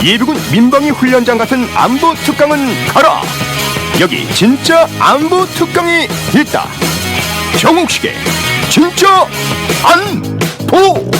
예비군 민방위 훈련장 같은 안보 특강은 가라. 여기 진짜 안보 특강이 있다. 정옥식의 진짜 안보.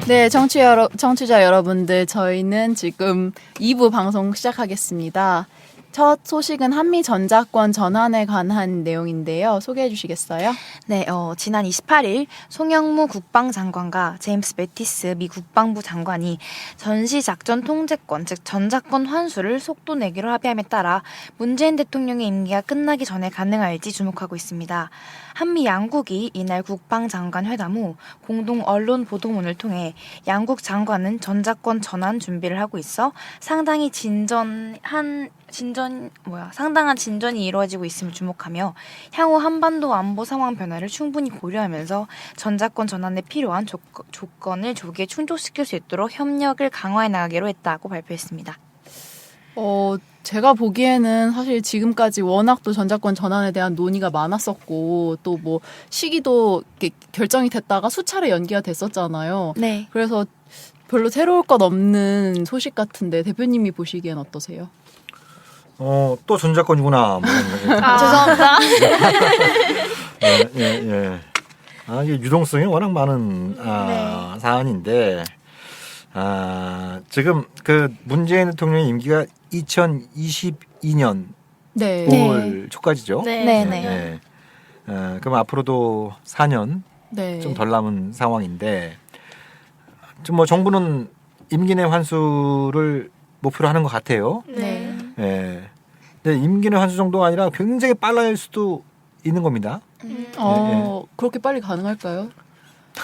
네, 청취자 여러분들, 저희는 지금 2부 방송 시작하겠습니다. 첫 소식은 한미 전자권 전환에 관한 내용인데요. 소개해 주시겠어요? 네, 지난 28일 송영무 국방장관과 제임스 매티스 미 국방부 장관이 전시작전 통제권, 즉 전자권 환수를 속도 내기로 합의함에 따라 문재인 대통령의 임기가 끝나기 전에 가능할지 주목하고 있습니다. 한미 양국이 이날 국방장관 회담 후 공동 언론 보도문을 통해 양국 장관은 전자권 전환 준비를 하고 있어 상당한 진전이 이루어지고 있음을 주목하며 향후 한반도 안보 상황 변화를 충분히 고려하면서 전자권 전환에 필요한 조건을 조기에 충족시킬 수 있도록 협력을 강화해 나가기로 했다고 발표했습니다. 제가 보기에는 사실 지금까지 워낙 또 전자권 전환에 대한 논의가 많았었고, 또 뭐 시기도 결정이 됐다가 수차례 연기가 됐었잖아요. 네. 그래서 별로 새로울 것 없는 소식 같은데 대표님이 보시기엔 어떠세요? 또 전자권이구나. 죄송합니다. 예. 이게 유동성이 워낙 많은 네. 사안인데, 지금 그 문재인 대통령의 임기가 2022년 네. 5월 초까지죠. 네. 그럼 앞으로도 4년 네. 좀 덜 남은 상황인데, 좀 뭐 정부는 임기 내 환수를 목표로 하는 것 같아요. 네. 예. 근데 임기 내 환수 정도가 아니라 굉장히 빨라질 수도 있는 겁니다. 그렇게 빨리 가능할까요?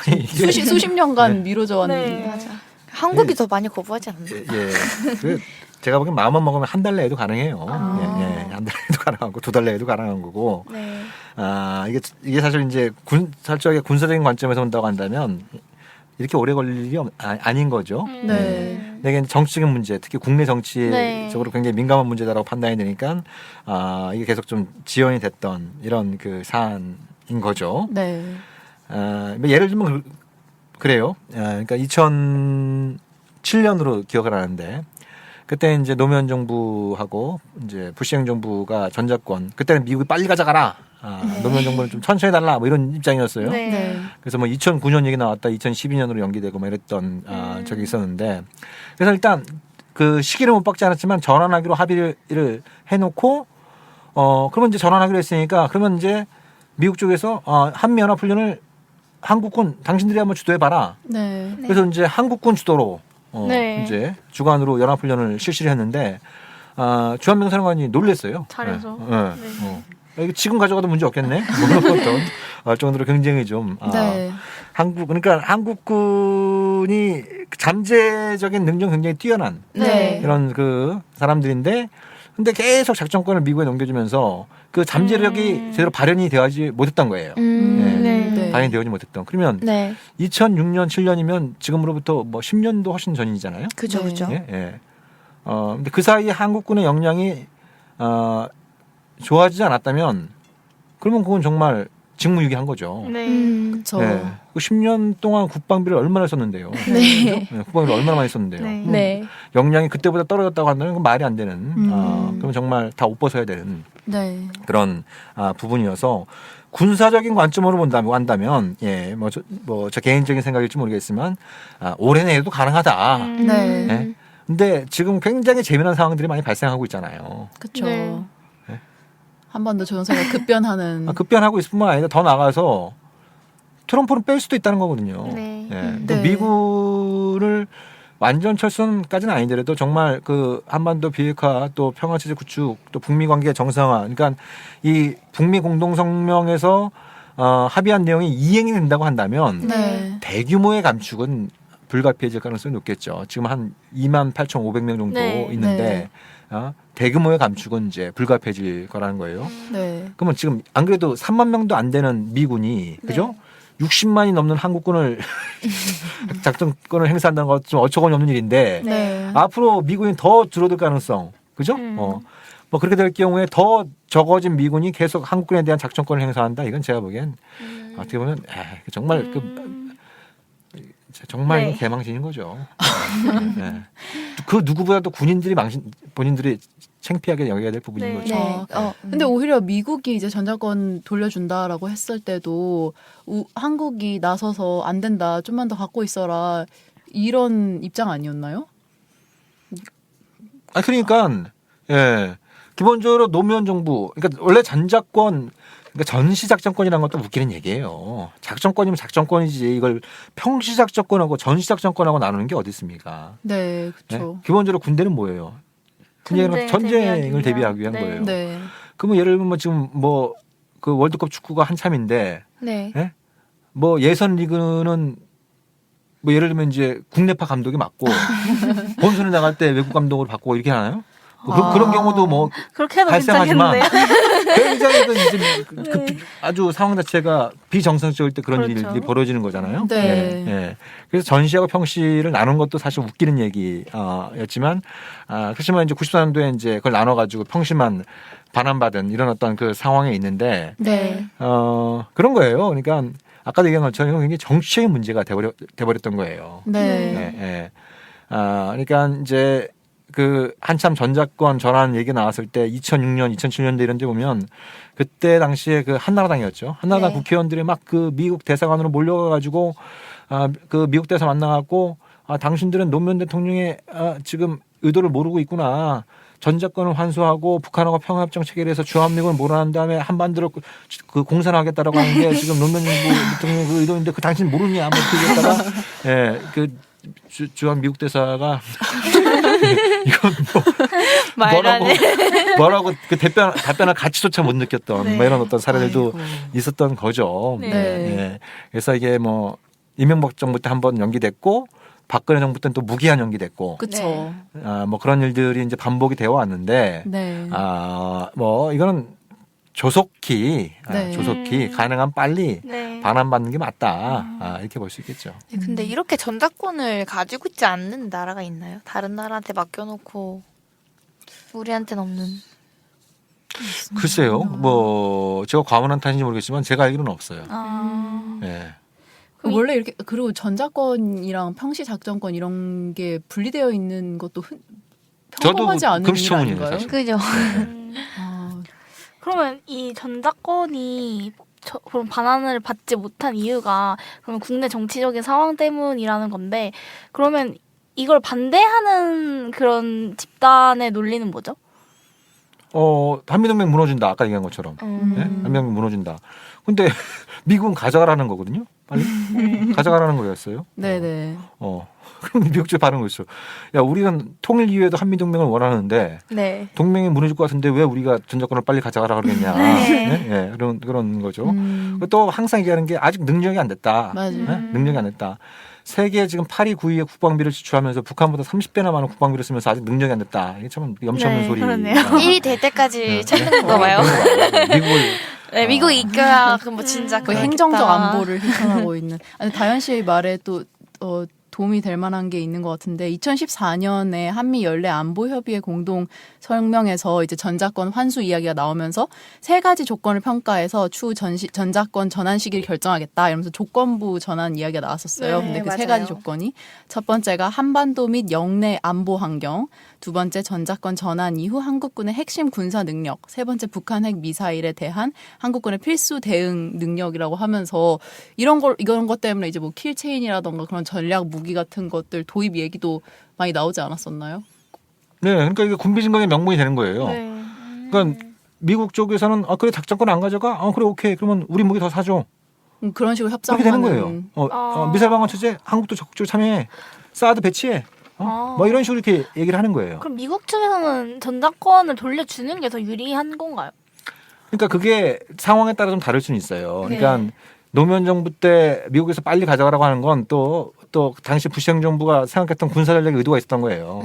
이게- 수십 년간 네. 미뤄져 왔는데. 네, 맞아. 한국이 더 많이 거부하지 않나요? 예. 그 제가 보기엔 마음만 먹으면 한 달 내에도 가능해요. 예. 한 달 내에도 가능하고 2달 내에도 가능한 거고. 네. 이게 사실 이제 살짝의 군사적인 관점에서 본다고 한다면 이렇게 오래 걸릴 일이 아닌 거죠. 네. 근데 이게 정치적인 문제, 특히 국내 정치적으로 네. 굉장히 민감한 문제다라고 판단이 되니까 이게 계속 좀 지연이 됐던 이런 그 사안인 거죠. 네. 뭐 예를 들면 그래요. 그러니까 2007년으로 기억을 하는데 그때 이제 노무현 정부하고 이제 부시 행정부가 전자권, 그때는 미국이 빨리 가져가라. 노무현 정부는 좀 천천히 달라. 뭐 이런 입장이었어요. 네. 그래서 뭐 2009년 얘기 나왔다 2012년으로 연기되고 뭐 이랬던 적이 있었는데, 그래서 일단 그 시기를 못 박지 않았지만 전환하기로 합의를 해놓고 그러면 이제 전환하기로 했으니까 그러면 이제 미국 쪽에서 한미연합훈련을 한국군 당신들이 한번 주도해봐라. 네. 그래서 이제 한국군 주도로 네. 이제 주관으로 연합훈련을 실시를 했는데 주한미군 사령관이 놀랬어요. 잘해서. 이거 지금 가져가도 문제 없겠네. 뭐 정도로 굉장히 좀 네. 그러니까 한국군이 잠재적인 능력 굉장히 뛰어난 네. 이런 그 사람들인데, 근데 계속 작전권을 미국에 넘겨주면서 그 잠재력이 제대로 발현이 되지 못했던 거예요. 네. 발현이 되지 못했던. 그러면 네. 2006년, 7년이면 지금으로부터 뭐 10년도 훨씬 전이잖아요. 그죠. 예. 근데 그 사이에 한국군의 역량이 좋아지지 않았다면 그러면 그건 정말 직무유기한 거죠. 그렇죠. 예. 그 10년 동안 국방비를 얼마나 썼는데요. 네. 국방비를 얼마나 많이 썼는데요. 네. 역량이 그때보다 떨어졌다고 한다면 그건 말이 안 되는. 그럼 정말 다 옷 벗어야 되는 네. 그런 부분이어서 군사적인 관점으로 한다면 저 개인적인 생각일지 모르겠지만 올해 내에도 가능하다. 네. 예? 근데 지금 굉장히 재미난 상황들이 많이 발생하고 있잖아요. 그렇죠. 네. 한 번 더 조정사가 급변하는. 급변하고 있을 뿐만 아니라 더 나가서 트럼프는 뺄 수도 있다는 거거든요. 네. 예. 또 네. 미국을 완전 철수까지는 아니더라도 정말 그 한반도 비핵화 또 평화체제 구축 또 북미 관계 정상화, 그러니까 이 북미 공동성명에서 합의한 내용이 이행이 된다고 한다면 네. 대규모의 감축은 불가피해질 가능성이 높겠죠. 지금 한 28,500명 정도 네. 있는데 대규모의 감축은 이제 불가피해질 거라는 거예요. 네. 그러면 지금 안 그래도 3만 명도 안 되는 미군이 그죠? 60만이 넘는 한국군을 작전권을 행사한다는 것 좀 어처구니 없는 일인데 네. 앞으로 미군이 더 줄어들 가능성, 그죠? 뭐 그렇게 될 경우에 더 적어진 미군이 계속 한국군에 대한 작전권을 행사한다. 이건 제가 보기엔 어떻게 보면 정말 정말 네. 이건 개망신인 거죠. 네. 그 누구보다도 군인들이 본인들이 창피하게 여겨야 될 부분인 네. 거죠. 네. 근데 오히려 미국이 이제 전자권 돌려준다라고 했을 때도 한국이 나서서 안 된다, 좀만 더 갖고 있어라 이런 입장 아니었나요? 그러니까 예. 기본적으로 노무현 정부, 그러니까 원래 전자권, 그러니까 전시작전권이라는 것도 웃기는 얘기예요. 작전권이면 작전권이지 이걸 평시작전권하고 전시작전권하고 나누는 게 어디 있습니까? 네, 예? 그렇죠. 기본적으로 군대는 뭐예요? 군대는 전쟁을 대비하기 위한 네. 거예요. 네. 그러면 예를 들면 지금 뭐 그 월드컵 축구가 한참인데 네. 예? 뭐 예선 리그는 뭐 예를 들면 이제 국내파 감독이 맞고 본선에 나갈 때 외국 감독으로 바꾸고 이렇게 하나요? 뭐 그런 경우도 뭐 그렇게 해도 발생하지만 괜찮겠는데요? 굉장히 아주 상황 자체가 비정상적일 때 그런 그렇죠. 일이 벌어지는 거잖아요. 네. 예. 그래서 전시하고 평시를 나눈 것도 사실 웃기는 얘기였지만 그렇지만 이제 94년도에 이제 그걸 나눠가지고 평시만 반환받은 이런 어떤 그 상황에 있는데 네. 그런 거예요. 그러니까 아까도 얘기한 것처럼 이건 굉장히 정치적인 문제가 돼버렸던 거예요. 네. 예, 예. 그러니까 이제 그 한참 전자권 전환 얘기 나왔을 때 2006년, 2007년대 이런 데 보면 그때 당시에 그 한나라당이었죠. 한나라당 네. 국회의원들이 막 그 미국 대사관으로 몰려가가지고 그 미국 대사 만나갖고 당신들은 노무현 대통령의 지금 의도를 모르고 있구나. 전자권을 환수하고 북한하고 평화협정 체결해서 주한미군을 몰아난 다음에 한반도를 그 공산하겠다라고 하는데 지금 노무현 대통령의 그 의도인데 그 당신 모르냐 뭐 이렇게 얘기했다가 예, 그 주한 미국 대사가 이건 뭐 뭐라고 그 답변할 가치조차 못 느꼈던 네. 뭐 이런 어떤 사례들도 아이고. 있었던 거죠. 네. 예. 그래서 이게 뭐 이명박 정부 때 한번 연기됐고 박근혜 정부 때는 또 무기한 연기됐고 그쵸. 뭐 그런 일들이 이제 반복이 되어 왔는데 네. 뭐 이거는 조속히 네. 조속히 가능한 빨리 네. 반환받는 게 맞다 이렇게 볼 수 있겠죠. 근데 이렇게 전자권을 가지고 있지 않는 나라가 있나요? 다른 나라한테 맡겨놓고 우리한테는 없는. 글쎄요, 뭐 제가 과문한 탓인지 모르겠지만 제가 알기로는 없어요. 예. 원래 이렇게 그리고 전자권이랑 평시 작전권 이런 게 분리되어 있는 것도 평범하지 않은 일 금시초문이에요, 아닌가요? 사실. 그죠? 아, 그러면 이 전자권이 그럼 반환을 받지 못한 이유가 그러면 국내 정치적인 상황 때문이라는 건데 그러면 이걸 반대하는 그런 집단의 논리는 뭐죠? 한미동맹 무너진다. 아까 얘기한 것처럼. 네? 한미동맹 무너진다. 근데 미국은 가져가라는 거거든요. 빨리 가져가라는 거였어요. 네네. 그럼 미국 측 반응이 있어. 야, 우리는 통일 이후에도 한미동맹을 원하는데 네. 동맹이 무너질 것 같은데 왜 우리가 전자권을 빨리 가져가라 그러겠냐. 네. 예, 그런 거죠. 또 항상 얘기하는 게 아직 능력이 안 됐다. 맞아요. 예? 능력이 안 됐다. 세계 지금 8위, 9위의 국방비를 지출하면서 북한보다 30배나 많은 국방비를 쓰면서 아직 능력이 안 됐다. 이게 참 염치 없는 네, 소리. 그러네요. 1위 될 때까지 찾는 건가 봐요. 미국을 네, 미국이 이겨야 그뭐 진짜 거의 행정적 안보를 실천하고 있는. 아니, 다현 씨의 말에 또 도움이 될 만한 게 있는 것 같은데 2014년에 한미 연례 안보 협의회 공동 성명에서 이제 전자권 환수 이야기가 나오면서 세 가지 조건을 평가해서 추후 전자권 전환 시기를 결정하겠다 이러면서 조건부 전환 이야기가 나왔었어요. 네, 근데 그 맞아요. 세 가지 조건이 첫 번째가 한반도 및 영내 안보 환경, 두 번째 전자권 전환 이후 한국군의 핵심 군사 능력, 세 번째 북한 핵 미사일에 대한 한국군의 필수 대응 능력이라고 하면서 이런 것 때문에 이제 뭐 킬체인이라던가 그런 전략 무기 같은 것들 도입 얘기도 많이 나오지 않았었나요? 네, 그러니까 이게 군비 증강의 명분이 되는 거예요. 네. 그러니까 미국 쪽에서는 그래 작전권 안 가져가? 그래 오케이. 그러면 우리 무기 더 사줘. 그런 식으로 그렇게 되는 협상하는 거예요. 미사일 방어 체제 한국도 적극적으로 참여해. 사드 배치해. 뭐 이런 식으로 이렇게 얘기를 하는 거예요. 그럼 미국 측에서는 전자권을 돌려주는 게 더 유리한 건가요? 그러니까 그게 상황에 따라 좀 다를 수는 있어요. 그러니까 네. 노무현 정부 때 미국에서 빨리 가져가라고 하는 건 또 당시 부시 행정부가 생각했던 군사 전략의 의도가 있었던 거예요.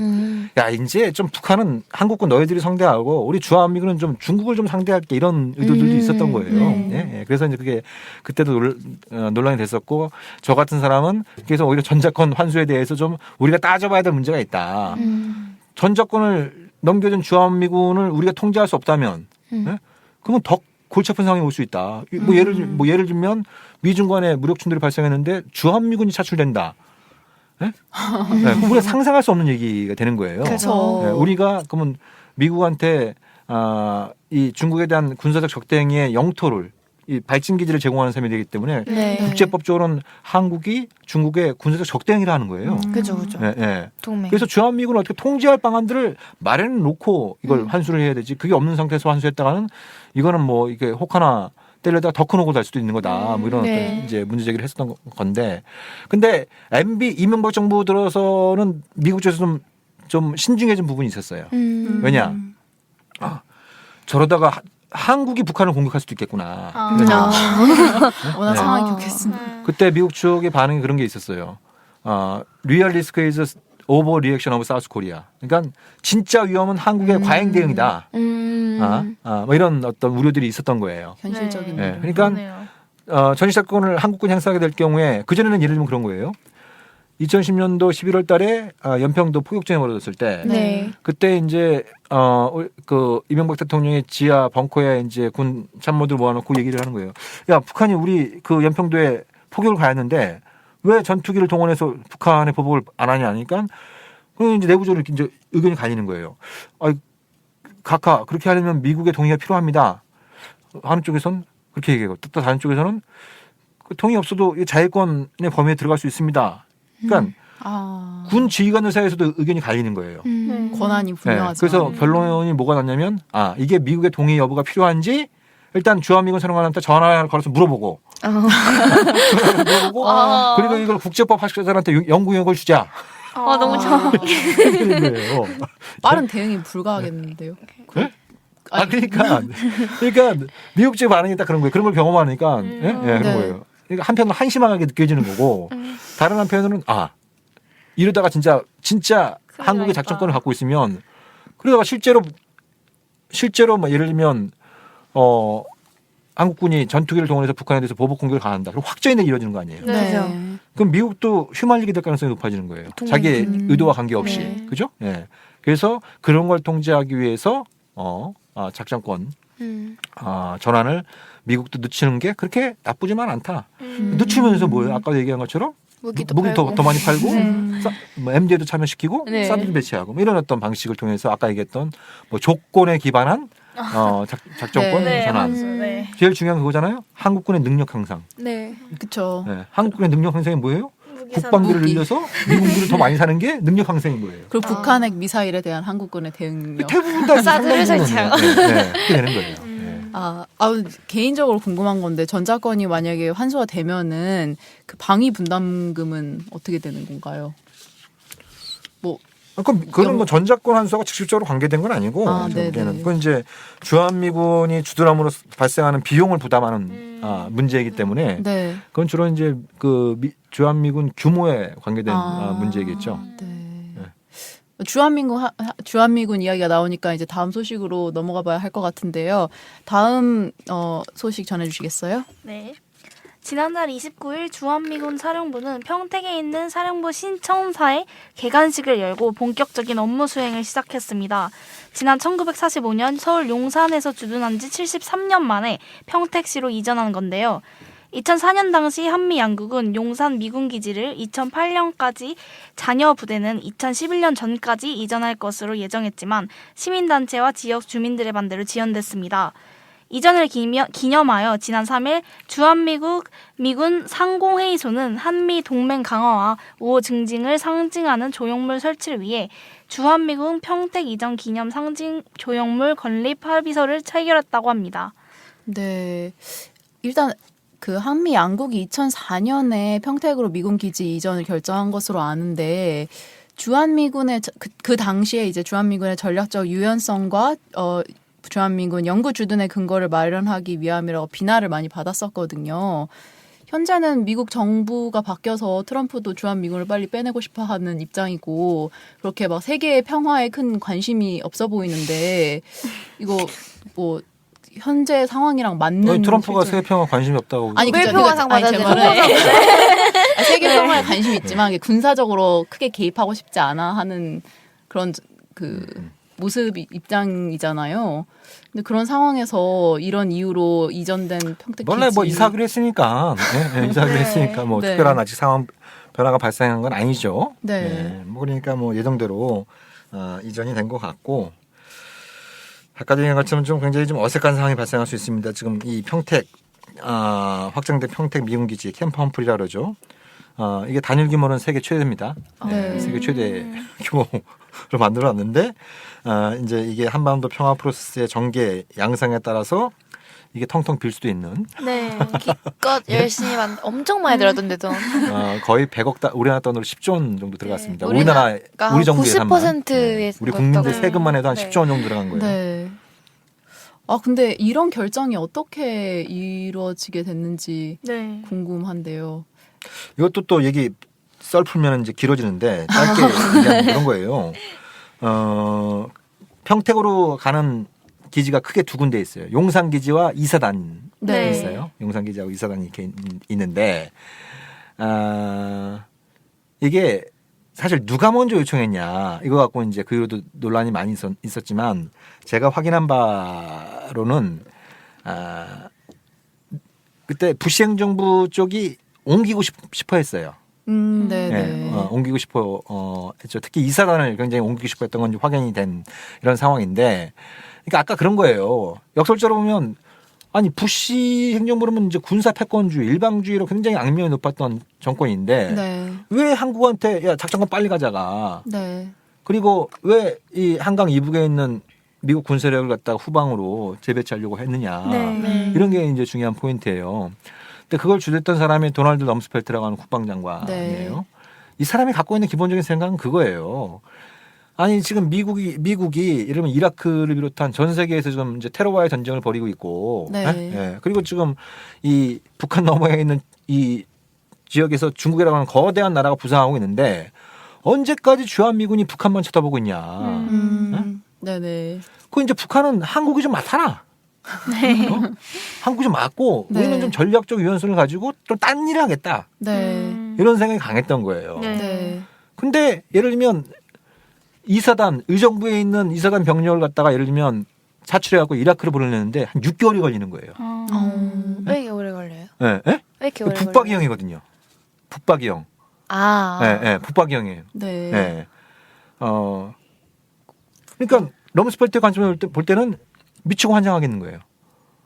야, 이제 좀 북한은 한국군 너희들이 상대하고 우리 주한미군은 좀 중국을 좀 상대할게 이런 의도들도 있었던 거예요. 예. 그래서 이제 그게 그때도 논란이 됐었고 저 같은 사람은 그래서 오히려 전자권 환수에 대해서 좀 우리가 따져봐야 될 문제가 있다. 전자권을 넘겨준 주한미군을 우리가 통제할 수 없다면 예? 그러면 더 골치 아픈 상황이 올 수 있다. 뭐 예를 들면 미중 간에 무력 충돌이 발생했는데 주한미군이 차출된다. 네? 네, 우리가 상상할 수 없는 얘기가 되는 거예요. 그렇죠. 네, 우리가 그러면 미국한테 이 중국에 대한 군사적 적대행위의 영토를 이 발진 기지를 제공하는 셈이 되기 때문에 네. 국제법적으로는 한국이 중국의 군사적 적대행위를 하는 거예요. 그죠, 그죠. 네, 네. 동맹. 그래서 주한미군을 어떻게 통제할 방안들을 마련해 놓고 이걸 환수를 해야 되지. 그게 없는 상태에서 환수했다가는 이거는 뭐 이게 혹하나 때려다가 더 큰 호고 날 수도 있는 거다. 뭐 이런 네. 어떤 이제 문제 제기를 했었던 건데. 근데 MB 이명박 정부 들어서는 미국 쪽에서 좀 신중해진 부분이 있었어요. 왜냐? 저러다가 한국이 북한을 공격할 수도 있겠구나. 그래서 워낙 네. 상황이 좋겠습니다. 그때 미국 측의 반응이 그런 게 있었어요. Real risk is over reaction of South Korea. 그러니까 진짜 위험은 한국의 과잉 대응이다. 뭐 이런 어떤 우려들이 있었던 거예요. 현실적인 네. 네. 그러니까 그러네요. 전시작권을 한국군이 행사하게 될 경우에 그전에는 예를 들면 그런 거예요. 2010년도 11월 달에 연평도 포격전이 벌어졌을 때 네. 그때 이제 그 이명박 대통령의 지하 벙커에 이제 군 참모들 모아놓고 얘기를 하는 거예요. 야, 북한이 우리 그 연평도에 포격을 가했는데 왜 전투기를 동원해서 북한의 보복을 안 하냐 하니까 그 이제 내부적으로 이제 의견이 갈리는 거예요. 각하 그렇게 하려면 미국의 동의가 필요합니다. 하는 쪽에서는 그렇게 얘기하고 또 다른 쪽에서는 그 동의 없어도 이 자위권의 범위에 들어갈 수 있습니다. 그러니까 군 지휘관들 사이에서도 의견이 갈리는 거예요. 권한이 네, 분명하죠. 그래서 결론이 뭐가 났냐면 이게 미국의 동의 여부가 필요한지 일단 주한미군 사령관한테 전화를 걸어서 물어보고 그리고 이걸 국제법 학자들한테 연구용을 주자. 너무 좋아. 이런 거예요. 빠른 대응이 불가하겠는데요. 네? 그러니까 미국 측 반응이 딱 그런 거예요. 그런 걸 경험하니까 그런 네. 거예요. 그러니까 한편으로 한심하게 느껴지는 거고 다른 한편으로는 이러다가 진짜 한국의 나겠다. 작전권을 갖고 있으면 그러다가 실제로 뭐 예를 들면 한국군이 전투기를 동원해서 북한에 대해서 보복 공격을 가한다. 그럼 확전이 이루어지는 거 아니에요. 네. 그럼 미국도 휘말리게 될 가능성이 높아지는 거예요. 자기의 의도와 관계없이. 네. 그죠? 예. 그래서 그런 걸 통제하기 위해서 작전권 전환을 미국도 늦추는 게 그렇게 나쁘지만 않다. 늦추면서 뭐예요? 아까 얘기한 것처럼 무기도 무기 팔고. 더 많이 팔고 뭐 MD에도 참여시키고 네. 사드도 배치하고 뭐 이런 어떤 방식을 통해서 아까 얘기했던 뭐 조건에 기반한 작전권 네. 전환. 네. 제일 중요한 그거잖아요. 한국군의 능력 향상. 네. 그렇죠. 네. 한국군의 능력 향상이 뭐예요? 무기 국방비를 무기. 늘려서 미군비를 더 많이 사는 게 능력 향상인 거예요. 그리고 북한의 미사일에 대한 한국군의 대응력. 대부분 다 사드를 상당히 설치하고. 그렇게 되는 거예요. 개인적으로 궁금한 건데 전자권이 만약에 환수가 되면은 그 방위 분담금은 어떻게 되는 건가요? 그런 뭐 전작권 환수하고 직접적으로 관계된 건 아니고 네네. 그건 이제 주한미군이 주둔함으로 발생하는 비용을 부담하는 문제이기 때문에 네. 그건 주로 이제 주한미군 규모에 관계된 문제겠죠. 네. 주한미군 이야기가 나오니까 이제 다음 소식으로 넘어가 봐야 할 것 같은데요. 다음 소식 전해주시겠어요? 네. 지난달 29일 주한미군 사령부는 평택에 있는 사령부 신천사에 개관식을 열고 본격적인 업무 수행을 시작했습니다. 지난 1945년 서울 용산에서 주둔한 지 73년 만에 평택시로 이전한 건데요. 2004년 당시 한미 양국은 용산 미군 기지를 2008년까지 잔여 부대는 2011년 전까지 이전할 것으로 예정했지만 시민단체와 지역 주민들의 반대로 지연됐습니다. 이전을 기념하여 지난 3일 주한미군 상공회의소는 한미 동맹 강화와 우호 증진을 상징하는 조형물 설치를 위해 주한미군 평택 이전 기념 상징 조형물 건립 합의서를 체결했다고 합니다. 네. 일단 그 한미 양국이 2004년에 평택으로 미군 기지 이전을 결정한 것으로 아는데 주한미군의 그 당시에 이제 주한미군의 전략적 유연성과 주한미군 영구 주둔의 근거를 마련하기 위함이라고 비난을 많이 받았었거든요. 현재는 미국 정부가 바뀌어서 트럼프도 주한미군을 빨리 빼내고 싶어하는 입장이고 그렇게 막 세계의 평화에 큰 관심이 없어 보이는데 이거 뭐 현재 상황이랑 맞는 트럼프가 실제- 세계 평화 관심이 없다고. 노벨평화상 아니, 제 받았는데. 말은 세계 평화에 관심이 있지만 군사적으로 크게 개입하고 싶지 않아 하는 그런 그 모습 입장이잖아요. 근데 그런 상황에서 이런 이유로 이전된 평택 원래 기지 뭐 이사하기로 했으니까 이사하기로 네. 했으니까 뭐 네. 특별한 아직 상황 변화가 발생한 건 아니죠. 네. 뭐 그러니까 뭐 예정대로 이전이 된 것 같고 아까도 얘기한 것처럼 좀 굉장히 좀 어색한 상황이 발생할 수 있습니다. 지금 이 평택 확장된 평택 미군 기지 캠프 험프리라 그러죠. 이게 단일 규모는 세계 최대입니다. 네. 세계 최대 규모로 만들어놨는데 이제 이게 한반도 평화 프로세스의 전개 양상에 따라서 이게 텅텅 빌 수도 있는 네. 기껏 열심히 엄청 많이 들었던데 돈. 거의 100억 우리나라 돈으로 10조 원 정도 들어갔습니다. 네. 우리나라 우리 정부 예산만 90%의 우리 국민들 네. 세금만 해도 한 네. 10조 원 정도 들어간 거예요. 네. 근데 이런 결정이 어떻게 이루어지게 됐는지 네. 궁금한데요. 이것도 또 얘기 썰 풀면 이제 길어지는데 짧게 얘기하면 그런 거예요. 평택으로 가는 기지가 크게 두 군데 있어요. 용산 기지와 이사단이 네. 있어요. 용산 기지하고 이사단이 이렇게 있는데 이게 사실 누가 먼저 요청했냐 이거 갖고 이제 그 이후로도 논란이 많이 있었지만 제가 확인한 바로는 그때 부시 행정부 쪽이 옮기고 싶어 했어요. 네네. 옮기고 싶어 했죠. 특히 이사단을 굉장히 옮기고 싶어 했던 건지 확인이 된 이런 상황인데 그러니까 아까 그런 거예요. 역설적으로 보면 아니 부시 행정부는 이제 군사 패권주의, 일방주의로 굉장히 악명이 높았던 정권인데 네. 왜 한국한테 야 작전권 빨리 가자가 네. 그리고 왜 이 한강 이북에 있는 미국 군세력을 갖다가 후방으로 재배치하려고 했느냐 네. 이런 게 이제 중요한 포인트예요. 근데 그걸 주도했던 사람이 도널드 럼스펠트라고 하는 국방장관이에요. 네. 이 사람이 갖고 있는 기본적인 생각은 그거예요. 아니 지금 미국이 이러면 이라크를 비롯한 전 세계에서 지금 이제 테러와의 전쟁을 벌이고 있고, 네. 예? 그리고 지금 이 북한 너머에 있는 이 지역에서 중국이라고 하는 거대한 나라가 부상하고 있는데 언제까지 주한미군이 북한만 쳐다보고 있냐? 네네. 그 이제 북한은 한국이 좀 맡아라. 한국이 좀 맡고 네. 우리는 좀 전략적 유연성을 가지고 또 딴 일을 하겠다. 네. 이런 생각이 강했던 거예요. 네. 네. 근데 예를 들면 이사단 의정부에 있는 이사단 병력을 갖다가 예를 들면 사출해갖고 이라크를 보내는데 한 6개월이 걸리는 거예요. 왜 이렇게 오래 걸려요? 예, 예? 왜 이렇게 오래 걸려요? 북박이형이거든요. 북박이형. 예, 북박이형이에요. 네. 예. 그러니까 럼스펠트 관점을 볼 때는 미치고 환장하겠는 거예요.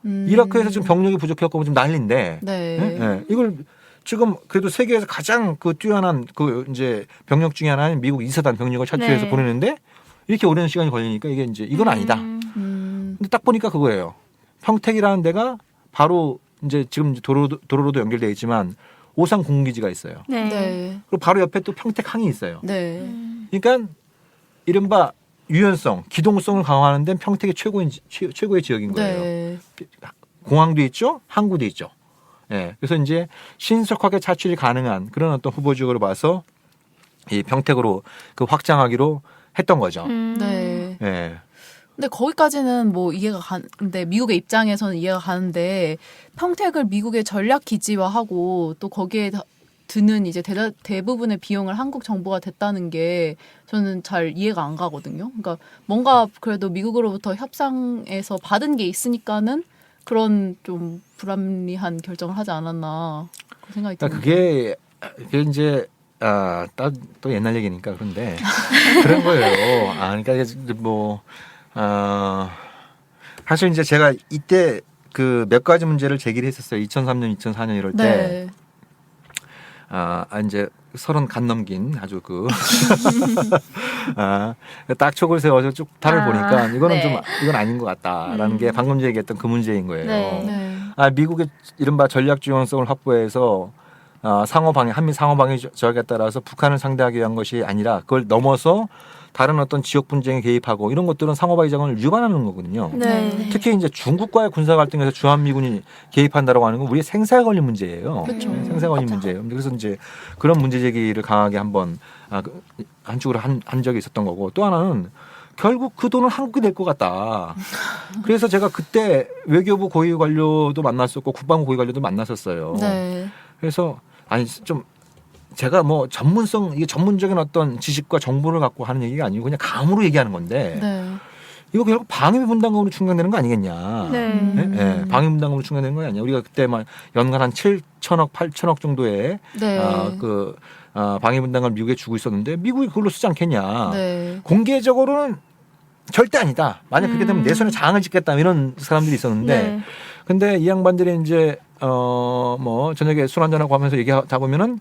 이라크에서 지금 병력이 부족해갖고 좀 난리인데, 네. 예? 예. 이걸 지금 그래도 세계에서 가장 그 뛰어난 그 이제 병력 중에 하나인 미국 이사단 병력을 차출해서 네. 보내는데 이렇게 오랜 시간이 걸리니까 이게 이제 이건 아니다. 근데 딱 보니까 그거예요. 평택이라는 데가 바로 이제 지금 이제 도로로도 연결되어 있지만 오산 공군기지가 있어요. 네. 네. 그리고 바로 옆에 또 평택항이 있어요. 네. 그러니까 이른바 유연성, 기동성을 강화하는 데는 평택이 최고의 지역인 거예요. 네. 공항도 있죠, 항구도 있죠. 예, 그래서 이제 신속하게 차출이 가능한 그런 어떤 후보 지역으로 봐서 이 평택으로 그 확장하기로 했던 거죠. 네. 예. 근데 거기까지는 뭐 이해가 가는데 미국의 입장에서는 이해가 가는데 평택을 미국의 전략 기지화하고 또 거기에 드는 이제 대부분의 비용을 한국 정부가 댔다는 게 저는 잘 이해가 안 가거든요. 그러니까 뭔가 그래도 미국으로부터 협상에서 받은 게 있으니까는 그런 좀 불합리한 결정을 하지 않았나 그런 생각이 듭니다. 그러니까 그게 이제 또 옛날 얘기니까 그런데 그런 거예요. 그러니까 이게 뭐 사실 이제 제가 이때 그 몇 가지 문제를 제기를 했었어요. 2003년, 2004년 이럴 때. 네. 이제 30 간 넘긴 아주 딱 촉을 세워서 쭉 달을 보니까 이거는 네. 좀 이건 아닌 것 같다라는 게 방금 얘기했던 그 문제인 거예요. 네. 네. 미국의 이른바 전략 주연성을 확보해서 한미 상호방위 저격에 따라서 북한을 상대하기 위한 것이 아니라 그걸 넘어서 다른 어떤 지역 분쟁에 개입하고 이런 것들은 상호방위 자원을 위반하는 거거든요. 네. 특히 이제 중국과의 군사 갈등에서 주한미군이 개입한다라고 하는 건 우리의 생사에 걸린 문제예요. 그렇죠. 생사에 걸린 문제예요. 그래서 이제 그런 문제 제기를 강하게 한번 한쪽으로 한 적이 있었던 거고 또 하나는 결국 그 돈은 한국이 낼 것 같다. 그래서 제가 그때 외교부 고위 관료도 만났었고 국방부 고위 관료도 만났었어요. 네. 그래서 좀 제가 뭐 이게 전문적인 어떤 지식과 정보를 갖고 하는 얘기가 아니고 그냥 감으로 얘기하는 건데 네. 이거 결국 방위비 분담금으로 충당되는 거 아니겠냐. 네. 예, 방위비 분담금으로 충당되는 거 아니냐. 우리가 그때 막 연간 한 7천억, 8천억 정도의 네. 방위 분담을 미국에 주고 있었는데 미국이 그걸로 쓰지 않겠냐. 네. 공개적으로는 절대 아니다. 만약 그렇게 되면 내 손에 장을 짓겠다 이런 사람들이 있었는데 네. 근데 이 양반들이 이제 뭐 저녁에 술 한잔하고 하면서 얘기하다 보면은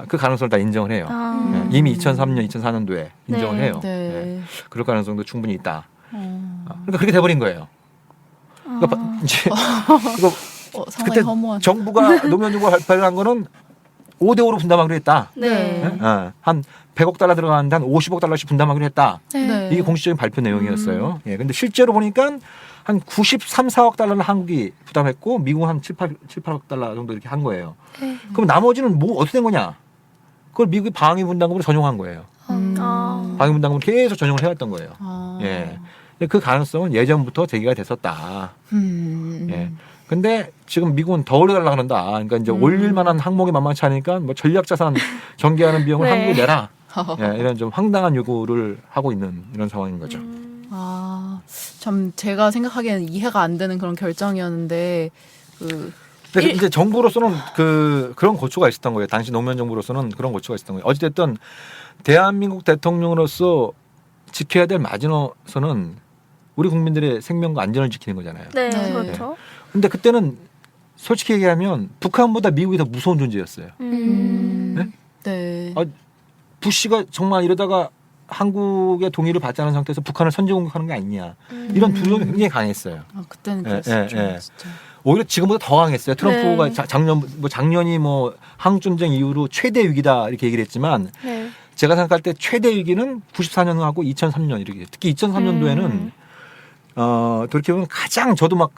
그 가능성을 다 인정을 해요. 아. 네, 이미 2003년, 2004년도에 인정을 네. 해요. 네. 네. 그럴 가능성도 충분히 있다. 어. 그러니까 그렇게 돼버린 거예요. 그러니까 이제 그거 상당히 그때 허무한. 정부가 노무현 정부가 발표한 거는 5대5로 분담하기로 했다. 네. 한 100억 달러 들어가는데 한 50억 달러씩 분담하기로 했다. 네. 이게 공식적인 발표 내용이었어요. 예, 근데 실제로 보니까 한 93, 4억 달러는 한국이 부담했고 미국은 한 7, 8억 달러 정도 이렇게 한 거예요. 그럼 나머지는 뭐 어떻게 된 거냐? 그걸 미국이 방위 분담금으로 전용한 거예요. 아. 방위 분담금을 계속 전용을 해왔던 거예요. 아. 예. 근데 그 가능성은 예전부터 제기가 됐었다. 예. 근데 지금 미국은 더 올려달라 그런다. 그러니까 이제 올릴 만한 항목이 만만치 않으니까 뭐 전략자산 전개하는 비용을 네. 한국에 내라. 예, 이런 좀 황당한 요구를 하고 있는 이런 상황인 거죠. 아, 참 제가 생각하기에는 이해가 안 되는 그런 결정이었는데 근데 이제 정부로서는 그런 고초가 있었던 거예요. 당시 노무현 정부로서는 그런 고초가 있었던 거예요. 어찌됐든 대한민국 대통령으로서 지켜야 될 마지노선은 우리 국민들의 생명과 안전을 지키는 거잖아요. 네, 네. 그렇죠. 근데 그때는 솔직히 얘기하면 북한보다 미국이 더 무서운 존재였어요. 네? 네. 부시가 정말 이러다가 한국의 동의를 받지 않은 상태에서 북한을 선제 공격하는 게 아니냐. 이런 두려움이 굉장히 강했어요. 그때는 예, 그랬었죠. 예, 예. 진짜. 오히려 지금보다 더 강했어요. 트럼프가 네. 작년이 뭐 한국전쟁 이후로 최대 위기다 이렇게 얘기를 했지만 네. 제가 생각할 때 최대 위기는 94년하고 2003년 이렇게 특히 2003년도에는 돌이켜보면 가장 저도 막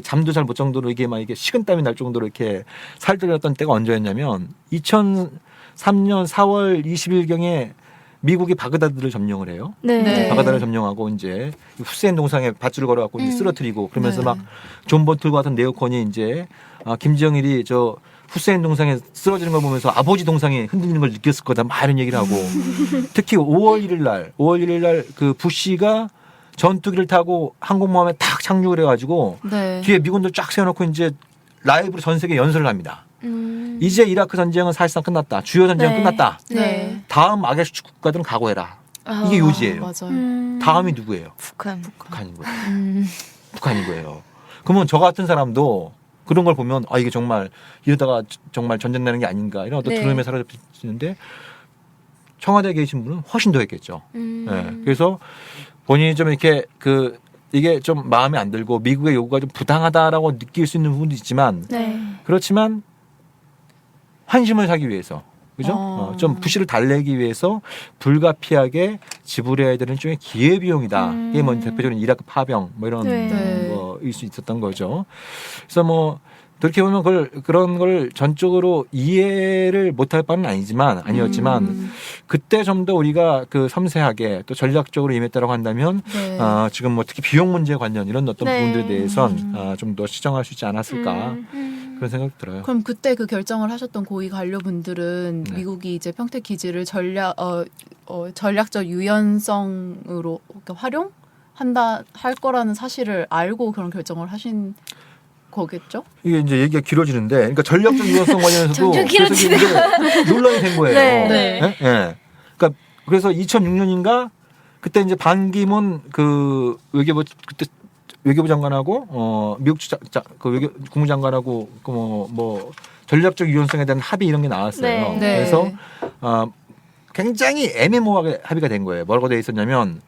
잠도 잘 못 정도로 이게 식은땀이 날 정도로 이렇게 살들렸던 때가 언제였냐면 2003년 4월 20일경에 미국이 바그다드를 점령을 해요. 네. 바그다드를 점령하고 이제 후세인 동상에 밧줄을 걸어갖고 이제 쓰러뜨리고 그러면서 네. 막 존 번틀과 같은 네오콘이 이제 김정일이 저 후세인 동상에 쓰러지는 걸 보면서 아버지 동상이 흔들리는 걸 느꼈을 거다 막 이런 얘기를 하고 특히 5월 1일 날 그 부시가 전투기를 타고 항공모함에 탁 착륙을 해가지고 네. 뒤에 미군들 쫙 세워놓고 이제 라이브로 전 세계 연설을 합니다. 이제 이라크 전쟁은 사실상 끝났다. 주요 전쟁은 네. 끝났다. 네. 다음 악의 국가들은 각오해라. 이게 요지예요. 맞아요. 다음이 누구예요? 북한. 북한인 거예요. 북한인 거예요. 그러면 저 같은 사람도 그런 걸 보면 이게 정말 이러다가 정말 전쟁 나는 게 아닌가 이런 어떤 네. 두려움에 사로잡히는데 청와대에 계신 분은 훨씬 더 했겠죠. 네. 그래서 본인이 좀 이렇게 이게 좀 마음에 안 들고 미국의 요구가 좀 부당하다라고 느낄 수 있는 부분도 있지만 네. 그렇지만 환심을 사기 위해서 그죠? 좀 부시를 달래기 위해서 불가피하게 지불해야 되는 쪽의 기회비용이다. 이게 뭐 대표적인 이라크 파병 뭐 이런 네. 거일 수 있었던 거죠. 그래서 뭐 그렇게 보면 그런 걸 전적으로 이해를 못할 바는 아니었지만 그때 좀 더 우리가 섬세하게 또 전략적으로 임했다라고 한다면 네. 지금 뭐 특히 비용 문제 관련 이런 어떤 네. 부분들에 대해선 좀 더 시정할 수 있지 않았을까 그런 생각이 들어요. 그럼 그때 그 결정을 하셨던 고위 관료분들은 네. 미국이 이제 평택 기지를 전략적 유연성으로 할 거라는 사실을 알고 그런 결정을 하신 거겠죠? 이게 이제 얘기가 길어지는데, 그러니까 전략적 유연성 관련해서도 점점 그래서 이게 논란이 된 거예요. 네. 네. 예? 예. 그러니까 그래서 2006년인가 그때 이제 반기문 그때 외교부 장관하고 미국 국무장관하고 뭐 전략적 유연성에 대한 합의 이런 게 나왔어요. 네. 네. 그래서 굉장히 애매모호하게 합의가 된 거예요. 뭐라고 돼 있었냐면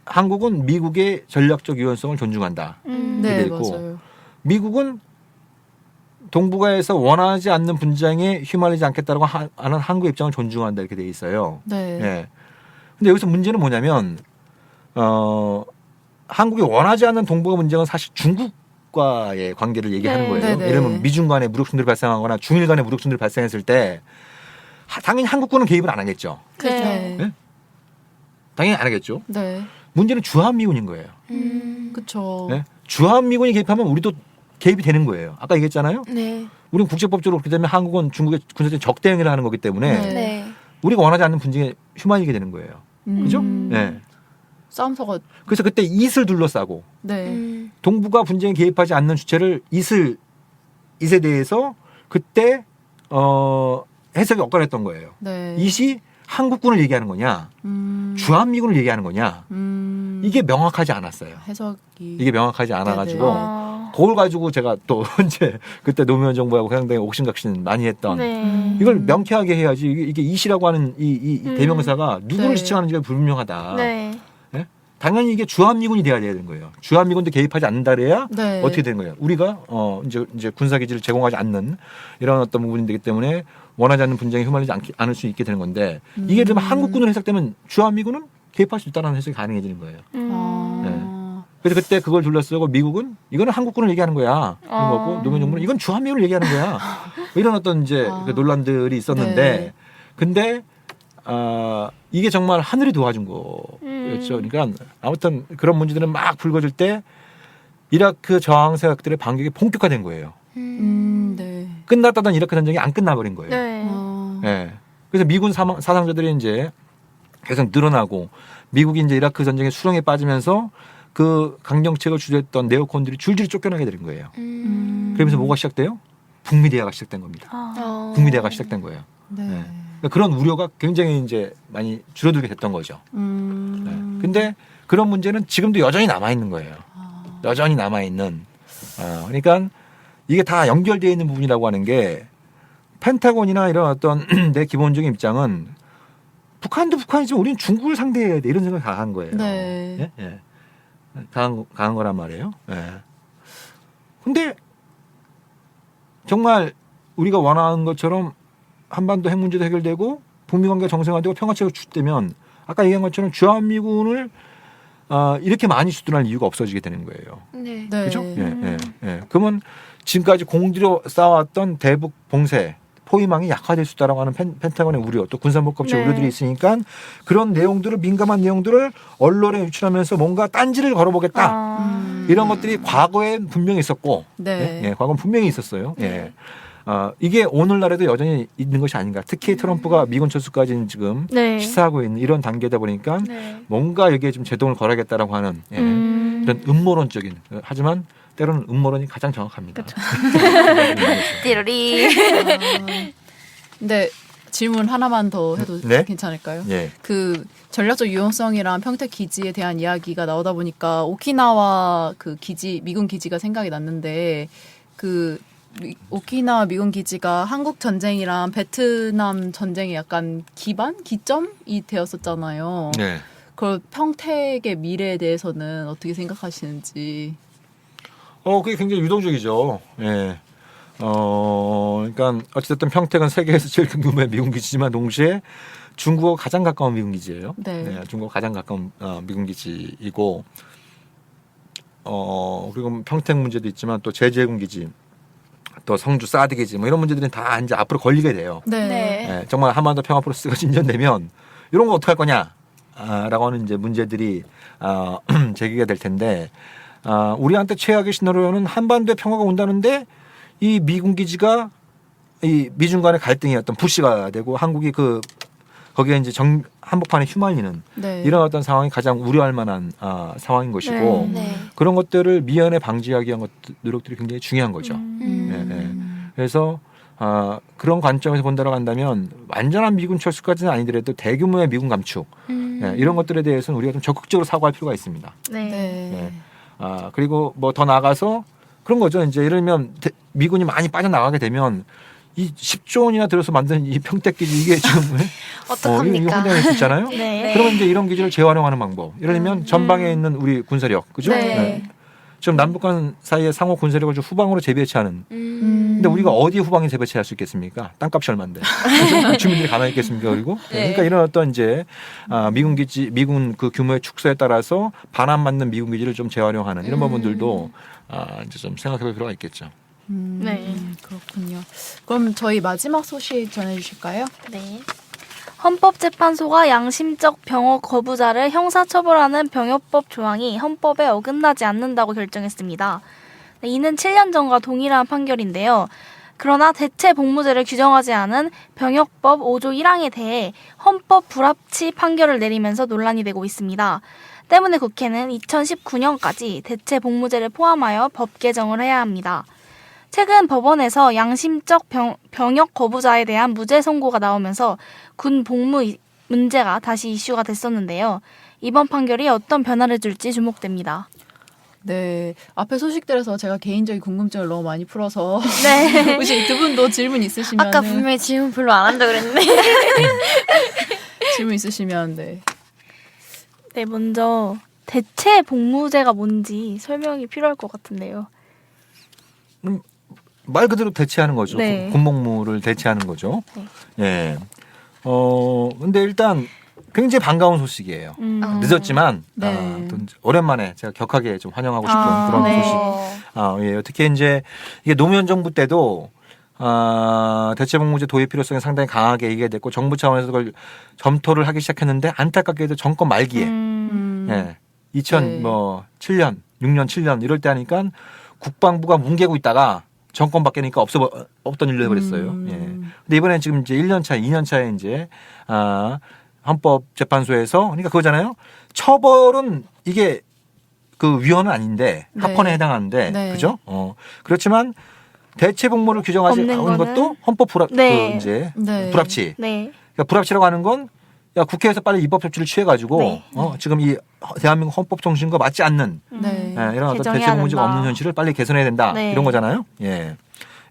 한국은 미국의 전략적 유연성을 존중한다. 네, 돼 있고 맞아요. 미국은 동북아에서 원하지 않는 분쟁에 휘말리지 않겠다라고 하는 한국의 입장을 존중한다 이렇게 돼 있어요. 네. 예. 근데 여기서 문제는 뭐냐면 한국이 원하지 않는 동북아 문제는 사실 중국과의 관계를 얘기하는 네. 거예요. 네, 네. 예를 들면 미중 간에 무력 충돌이 발생하거나 중일 간에 무력 충돌이 발생했을 때 당연히 한국군은 개입을 안 하겠죠. 네. 네? 당연히 안 하겠죠. 네. 문제는 주한미군인 거예요. 그쵸. 네? 주한미군이 개입하면 우리도 개입이 되는 거예요. 아까 얘기했잖아요. 네. 우리는 국제법적으로 그렇게 되면 한국은 중국의 군사적 적대행위를 하는 거기 때문에 네. 네. 우리가 원하지 않는 분쟁에 휘말리게 되는 거예요. 그죠? 네. 싸움터가 그래서 그때 이슬 둘러싸고 네. 동북아 분쟁에 개입하지 않는 주체를 이슬에 대해서 그때 해석이 엇갈렸던 거예요. 네. 이시 한국군을 얘기하는 거냐, 주한미군을 얘기하는 거냐, 이게 명확하지 않았어요. 해석이 이게 명확하지 않아가지고 아. 그걸 가지고 제가 또 이제 그때 노무현 정부하고 상당히 옥신각신 많이 했던 네. 이걸 명쾌하게 해야지 이게 이시라고 하는 이 대명사가 누구를 네. 지칭하는지가 불분명하다. 네. 예? 당연히 이게 주한미군이 돼야 되는 거예요. 주한미군도 개입하지 않는다 그래야 네. 어떻게 되는 거예요? 우리가 이제 군사기지를 제공하지 않는 이런 어떤 부분이 되기 때문에 원하지 않는 분쟁에 휘말리지 않을 수 있게 되는 건데 이게 좀 한국군으로 해석되면 주한미군은 개입할 수 있다는 해석이 가능해지는 거예요. 그래서 그때 그걸 둘러싸고 미국은 이거는 한국군을 얘기하는 거야. 그런 거고 노무현 정부는 이건 주한미군을 얘기하는 거야. 뭐 이런 어떤 이제 그 논란들이 있었는데 네. 근데 이게 정말 하늘이 도와준 거였죠. 그러니까 아무튼 그런 문제들은 막 불거질 때 이라크 저항 세력들의 반격이 본격화된 거예요. 네. 끝났다던 이라크 전쟁이 안 끝나버린 거예요. 네. 예. 그래서 미군 사상자들이 이제 계속 늘어나고 미국이 이제 이라크 전쟁에 수렁에 빠지면서 그 강정책을 주도했던 네오콘들이 줄줄이 쫓겨나게 되는 거예요. 그러면서 뭐가 시작돼요? 북미 대화가 시작된 겁니다. 아. 북미 대화가 시작된 거예요. 네. 네. 그러니까 그런 우려가 굉장히 이제 많이 줄어들게 됐던 거죠. 네. 근데 그런 문제는 지금도 여전히 남아 있는 거예요. 여전히 남아 있는. 그러니까 이게 다 연결되어 있는 부분이라고 하는 게 펜타곤이나 이런 어떤 내 기본적인 입장은 북한도 북한이지만 우리는 중국을 상대해야 돼 이런 생각이 강한 거예요. 네. 예? 예. 강한 거란 말이에요. 예. 근데 정말 우리가 원하는 것처럼 한반도 핵 문제도 해결되고 북미 관계가 정상화되고 평화체가 주되면 아까 얘기한 것처럼 주한미군을 이렇게 많이 수둔할 이유가 없어지게 되는 거예요. 네. 네. 그렇죠? 예. 그러면 지금까지 공들여 쌓아왔던 대북 봉쇄 포위망이 약화될 수 있다라고 하는 펜타곤의 우려 또 군사복합체 네. 우려들이 있으니까 그런 내용들을 민감한 내용들을 언론에 유출하면서 뭔가 딴지를 걸어보겠다. 아. 이런 것들이 과거에 분명히 있었고 네. 예, 과거는 분명히 있었어요. 예. 이게 오늘날에도 여전히 있는 것이 아닌가. 특히 트럼프가 미군 철수까지는 지금 네. 시사하고 있는 이런 단계다 보니까 네. 뭔가 여기에 좀 제동을 걸어야겠다라고 하는 이런 음모론적인 하지만 때로는 음모론이 가장 정확합니다. 띠로리. 근데 질문 하나만 더 해도 네? 괜찮을까요? 예. 그 전략적 유용성이랑 평택 기지에 대한 이야기가 나오다 보니까 오키나와 그 기지 미군 기지가 생각이 났는데 그 오키나와 미군 기지가 한국 전쟁이랑 베트남 전쟁의 약간 기점이 되었었잖아요. 네. 그 평택의 미래에 대해서는 어떻게 생각하시는지. 그게 굉장히 유동적이죠. 예. 그러니까 어찌됐든 평택은 세계에서 제일 큰 규모의 미군 기지지만 동시에 중국과 가장 가까운 미군 기지예요. 네. 중국과 가장 가까운 미군 기지이고, 그리고 평택 문제도 있지만 또 제주해군 기지, 또 성주 사드 기지 뭐 이런 문제들은 다 이제 앞으로 걸리게 돼요. 네. 네. 예, 정말 한반도 평화 프로세스가 진전되면 이런 거 어떻게 할 거냐? 라고 하는 이제 문제들이 제기가 될 텐데 우리한테 최악의 시나리오는 한반도에 평화가 온다는데 이 미군 기지가 이 미중 간의 갈등이었던 부시가 되고 한국이 거기에 이제 한복판에 휘말리는 네. 이런 어떤 상황이 가장 우려할 만한 상황인 것이고 네. 그런 것들을 미연에 방지하기 위한 노력들이 굉장히 중요한 거죠. 그래서 그런 관점에서 본다고 한다면 완전한 미군 철수까지는 아니더라도 대규모의 미군 감축 이런 것들에 대해서는 우리가 좀 적극적으로 사고할 필요가 있습니다. 네. 네. 그리고 뭐 더 나아가서 그런 거죠. 이제 예를 들면 미군이 많이 빠져나가게 되면 이 10조 원이나 들어서 만든 이 평택 기지 이게 지금 이거 어떡합니까? 혼동할 수 있잖아요. 네. 그러면 이제 이런 기지를 재활용하는 방법. 예를 들면 전방에 있는 우리 군사력, 그죠? 네. 지금 남북 간 사이에 상호 군사력을 좀 후방으로 재배치하는. 근데 우리가 어디에 후방에 재배치할 수 있겠습니까? 땅값이 얼마인데. 그죠? 주민들이 가만히 있겠습니까? 그리고 그러니까 이런 어떤 이제 미군 기지, 미군 그 규모의 축소에 따라서 반환 맞는 미군 기지를 좀 재활용하는 이런 부분들도 이제 좀 생각해볼 필요가 있겠죠. 네. 그렇군요. 그럼 저희 마지막 소식 전해주실까요? 네. 헌법재판소가 양심적 병역 거부자를 형사처벌하는 병역법 조항이 헌법에 어긋나지 않는다고 결정했습니다. 네, 이는 7년 전과 동일한 판결인데요. 그러나 대체 복무제를 규정하지 않은 병역법 5조 1항에 대해 헌법 불합치 판결을 내리면서 논란이 되고 있습니다. 때문에 국회는 2019년까지 대체 복무제를 포함하여 법 개정을 해야 합니다. 최근 법원에서 양심적 병역 거부자에 대한 무죄 선고가 나오면서 군 복무 문제가 다시 이슈가 됐었는데요. 이번 판결이 어떤 변화를 줄지 주목됩니다. 네, 앞에 소식들에서 제가 개인적인 궁금증을 너무 많이 풀어서 네. 혹시 두 분도 질문 있으시면 아까 분명히 질문 별로 안 한다 그랬는데. 질문 있으시면 네. 네, 먼저 대체 복무제가 뭔지 설명이 필요할 것 같은데요. 말 그대로 대체하는 거죠. 네. 군복무를 대체하는 거죠. 네. 예. 근데 일단 굉장히 반가운 소식이에요. 늦었지만 네. 또 오랜만에 제가 격하게 좀 환영하고 싶은 그런 네. 소식. 예. 특히 이제 이게 노무현 정부 때도 대체복무제 도입 필요성이 상당히 강하게 얘기됐고 정부 차원에서 그걸 검토를 하기 시작했는데 안타깝게도 정권 말기에 예. 2007년, 6년, 7년 이럴 때 하니까 국방부가 뭉개고 있다가 정권 바뀌니까 없던 일로 해버렸어요. 예. 근데 이번에 지금 이제 1년 차, 2년 차에 이제 헌법재판소에서 그러니까 그거잖아요. 처벌은 이게 그 위헌은 아닌데 네. 합헌에 해당하는데 네. 그죠? 그렇지만 대체 복무를 규정하지 없는 않은 거는? 것도 헌법 불합 네. 그 이제 네. 불합치. 네. 그러니까 불합치라고 하는 건 야, 국회에서 빨리 입법 조치를 취해가지고 네. 지금 이 대한민국 헌법 정신과 맞지 않는 네. 이런 어떤 개정해야 대체 복무제가 된다. 없는 현실을 빨리 개선해야 된다 네. 이런 거잖아요. 예,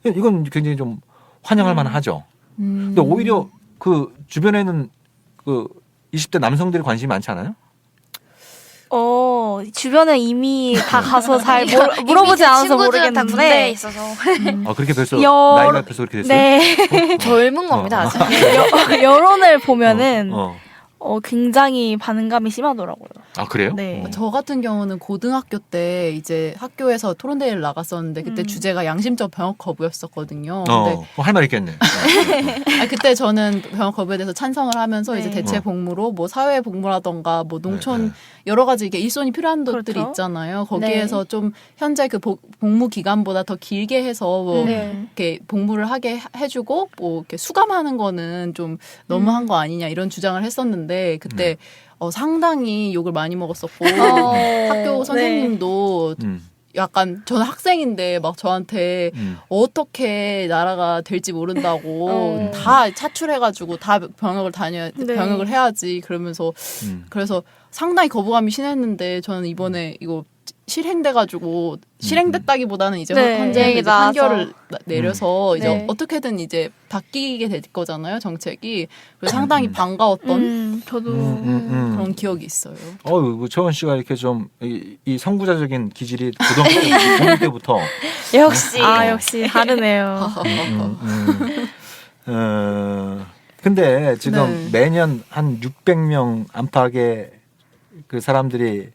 이건 굉장히 좀 환영할 만하죠. 근데 오히려 그 주변에는 그 20대 남성들이 관심이 많지 않아요? 주변에 이미 다 가서 잘 이미 물어보지 제 않아서 친구들은 다 군대에 모르겠는데 있어서 그렇게 벌써 여- 나이가 벌써 그렇게 됐어요? 네. 젊은 겁니다 아직. 여론을 보면은 어. 굉장히 반감이 심하더라고요. 아 그래요? 네. 저 같은 경우는 고등학교 때 이제 학교에서 토론대회를 나갔었는데 그때 주제가 양심적 병역 거부였었거든요. 근데 할 말 있겠네. 그때 저는 병역 거부에 대해서 찬성을 하면서 네. 이제 대체 복무로 뭐 사회 복무라던가 뭐 농촌 네. 여러 가지 이게 일손이 필요한 그렇죠. 것들이 있잖아요. 거기에서 좀 현재 그 복무 기간보다 더 길게 해서 뭐 네. 이렇게 복무를 하게 해주고 뭐 이렇게 수감하는 거는 좀 너무한 거 아니냐 이런 주장을 했었는데 그때 상당히 욕을 많이 먹었었고 학교 선생님도 약간 저는 학생인데 막 저한테 어떻게 나라가 될지 모른다고 다 차출해가지고 다 병역을 해야지 그러면서 그래서 상당히 거부감이 심했는데 저는 이번에 이거 실행돼가지고 실행됐다기보다는 이제 네. 현재 이제 나와서. 판결을 내려서 이제 네. 어떻게든 이제 바뀌게 될 거잖아요 정책이. 그래서 상당히 반가웠던 저도 그런 기억이 있어요. 조원 씨가 이렇게 좀 이 선구자적인 기질이 고등학교 때부터 역시. 역시 다르네요. 근데 지금 네. 매년 한 600명 안팎의 그 사람들이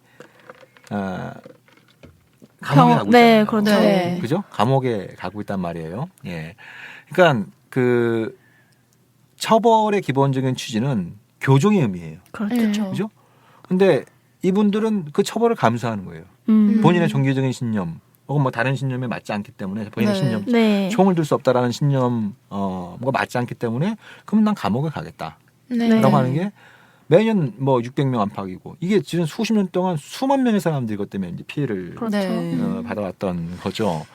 감옥에 가고 네, 있잖아요. 그렇죠. 네. 그죠? 감옥에 가고 있단 말이에요. 예. 그러니까 그 처벌의 기본적인 취지는 교종의 의미예요. 그렇죠. 그죠? 근데 이분들은 그 처벌을 감수하는 거예요. 본인의 종교적인 신념 혹은 뭐 다른 신념에 맞지 않기 때문에 본인의 네. 신념 네. 총을 들 수 없다라는 신념 뭐가 맞지 않기 때문에 그럼 난 감옥에 가겠다. 네. 라고 하는 게 매년 뭐 600명 안팎이고 이게 지금 수십 년 동안 수만 명의 사람들이 이것 때문에 이제 피해를 그렇죠. 네. 받아왔던 거죠.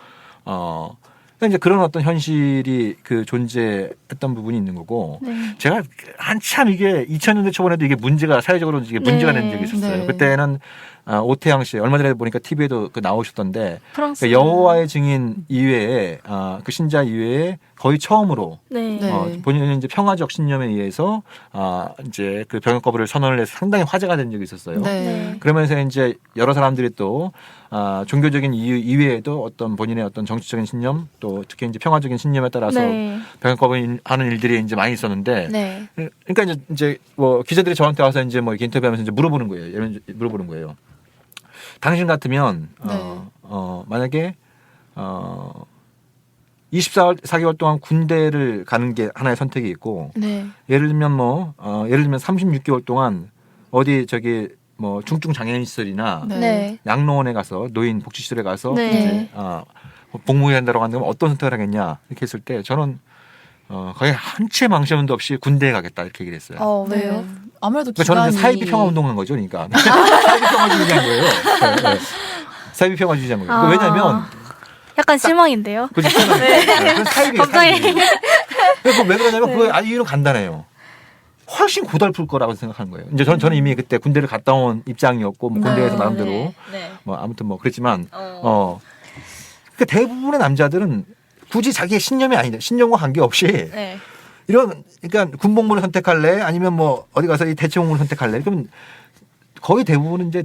그러니까 이제 그런 어떤 현실이 그 존재했던 부분이 있는 거고 네. 제가 한참 이게 2000년대 초반에도 이게 문제가 사회적으로 이게 문제가 네. 된 적이 있었어요. 네. 그때는 오태양 씨 얼마 전에 보니까 TV에도 그 나오셨던데 프랑스 그 여호와의 증인 이외에 그 신자 이외에 거의 처음으로 네. 네. 본인은 이제 평화적 신념에 의해서 이제 그 병역 거부를 선언을 해서 상당히 화제가 된 적이 있었어요. 네. 그러면서 이제 여러 사람들이 또 종교적인 이유 이외에도 어떤 본인의 어떤 정치적인 신념 또 특히 이제 평화적인 신념에 따라서 네. 병역 거부하는 일들이 이제 많이 있었는데 네. 그러니까 이제 뭐 기자들이 저한테 와서 이제 뭐 이렇게 인터뷰하면서 이제 물어보는 거예요. 당신 같으면 네. 만약에 24개월 동안 군대를 가는 게 하나의 선택이 있고 네. 예를 들면 36개월 동안 어디 저기 뭐 중증 장애인 시설이나 네. 네. 양로원에 가서 노인 복지 시설에 가서 네. 이제 복무해야 한다고 한다면 어떤 선택을 하겠냐 이렇게 했을 때 저는 거의 한 채 망설임도 없이 군대에 가겠다 이렇게 얘기를 했어요. 왜요? 네. 아무래도 그러니까 기간이 저는 이제 사이비 평화 운동한 거죠, 그러니까 사이비 평화주의자인 거예요. 네, 네. 사이비 평화주의자인 거예요. 왜냐하면 약간 실망인데요. 그죠? 그건 사유예요. 갑자기. 그왜 그러냐면 그 이유는 간단해요. 훨씬 고달플 거라고 생각하는 거예요. 이제 저는 이미 그때 군대를 갔다 온 입장이었고 뭐 군대에서 나름대로 네. 뭐 아무튼 뭐 그랬지만 그러니까 대부분의 남자들은 굳이 자기의 신념이 아니다. 신념과 관계없이 네. 이런 그러니까 군복무를 선택할래 아니면 뭐 어디 가서 이 대체복무를 선택할래 그러면 거의 대부분은 이제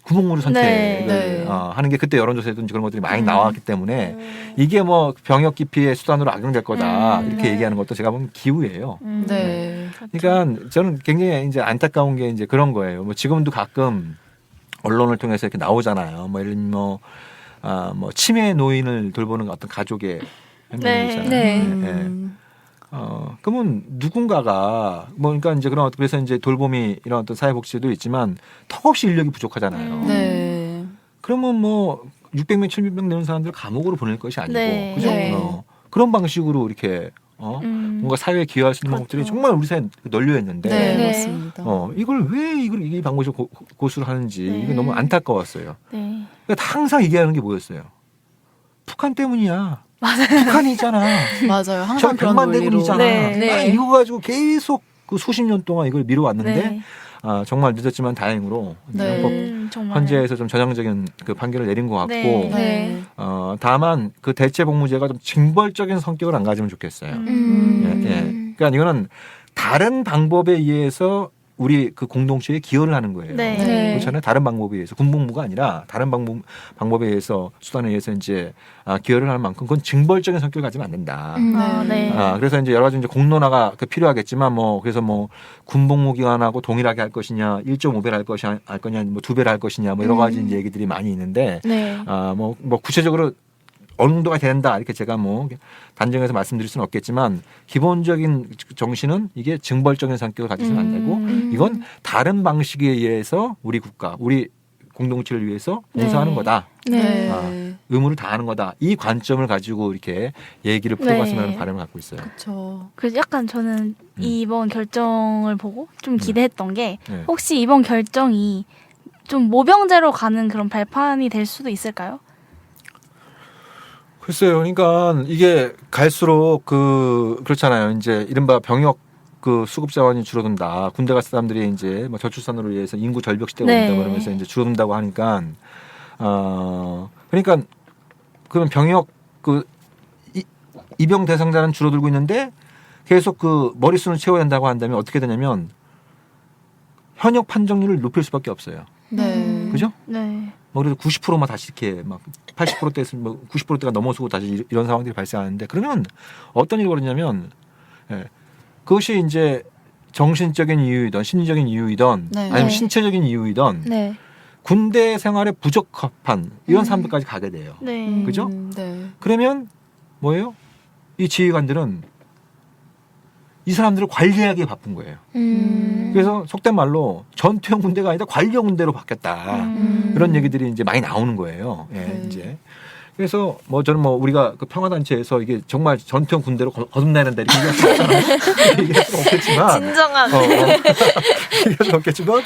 군복무를 선택을 네. 하는 게 그때 여론조사에도 그런 것들이 많이 나왔기 때문에 이게 뭐 병역 기피의 수단으로 악용될 거다 이렇게 얘기하는 것도 제가 보면 기우예요. 네. 그러니까 저는 굉장히 이제 안타까운 게 이제 그런 거예요. 뭐 지금도 가끔 언론을 통해서 이렇게 나오잖아요. 뭐 예를 들면 뭐 치매 노인을 돌보는 어떤 가족의 행동이잖아요. 네. 그러면 누군가가 뭐 그러니까 이제 그래서 이제 돌봄이 이런 어떤 사회복지도 있지만 턱없이 인력이 부족하잖아요. 네. 그러면 뭐 600명, 700명 되는 사람들 감옥으로 보낼 것이 아니고 네. 그죠? 네. 그런 방식으로 이렇게 뭔가 사회에 기여할 수 있는 방법들이 정말 우리 사회에 널려 있는데 네, 네. 맞습니다. 이걸 왜 이 방법을 고수를 하는지 이게 너무 안타까웠어요. 네. 그러니까 항상 얘기하는 게 뭐였어요? 북한 때문이야. 북한이 있잖아. 맞아요. 저 항상 그런 100만 논리로. 대군이잖아. 네. 네. 이거 가지고 계속 그 수십 년 동안 이걸 미뤄왔는데 네. 정말 늦었지만 다행으로 네. 헌법 정말. 헌재에서 좀 전향적인 그 판결을 내린 것 같고 네. 네. 다만 그 대체복무제가 좀 징벌적인 성격을 안 가지면 좋겠어요. 예. 그러니까 이거는 다른 방법에 의해서 우리 그 공동체에 기여를 하는 거예요. 네. 네. 그렇잖아요. 다른 방법에 의해서 군복무가 아니라 다른 방법에 의해서 수단에 의해서 이제 기여를 하는 만큼 그건 징벌적인 성격을 가지면 안 된다. 네. 그래서 이제 여러 가지 이제 공론화가 필요하겠지만 뭐 그래서 뭐 군복무 기간하고 동일하게 할 것이냐, 1.5배를 할 거냐, 뭐 2배를 할 것이냐, 뭐 여러 가지 이제 얘기들이 많이 있는데 네. 뭐 구체적으로 어느 정도가 된다 이렇게 제가 뭐 단정해서 말씀드릴 수는 없겠지만 기본적인 정신은 이게 징벌적인 성격을 가지서는 안 되고 이건 다른 방식에 의해서 우리 국가, 우리 공동체를 위해서 봉사하는 네. 거다. 네. 의무를 다하는 거다. 이 관점을 가지고 이렇게 얘기를 풀어갔으면 하는 네. 바람을 갖고 있어요. 그렇죠. 그래서 약간 저는 이번 결정을 보고 좀 기대했던 게 네. 혹시 이번 결정이 좀 모병제로 가는 그런 발판이 될 수도 있을까요? 글쎄요. 그러니까 이게 갈수록 그렇잖아요. 이제 이른바 병역 그 수급 자원이 줄어든다. 군대 갈 사람들이 이제 뭐 저출산으로 인해서 인구 절벽 시대가 네. 온다 그러면서 이제 줄어든다고 하니까 그러니까 그런 병역 입영 대상자는 줄어들고 있는데 계속 그 머릿수는 채워야 한다고 한다면 어떻게 되냐면 현역 판정률을 높일 수밖에 없어요. 네. 그죠? 네. 뭐 그래도 90%만 다시 이렇게 막 80%대에서 뭐 90%대가 넘어서고 다시 이런 상황들이 발생하는데 그러면 어떤 일이 벌어지냐면 그것이 이제 정신적인 이유이든 심리적인 이유이든 네. 아니면 네. 신체적인 이유이든 네. 군대 생활에 부적합한 이런 사람들까지 가게 돼요. 네. 그죠? 네. 그러면 뭐예요? 이 지휘관들은 이 사람들을 관리하기에 바쁜 거예요. 그래서 속된 말로 전투형 군대가 아니라 관리형 군대로 바뀌었다. 이런 얘기들이 이제 많이 나오는 거예요. 예, 네. 이제. 그래서 뭐 저는 뭐 우리가 그 평화단체에서 이게 정말 전투형 군대로 거듭나야 된다 이렇게 얘기할 수 없잖아요. 얘기할 수는 없겠지만. 진정한. 얘기할 수는 없겠지만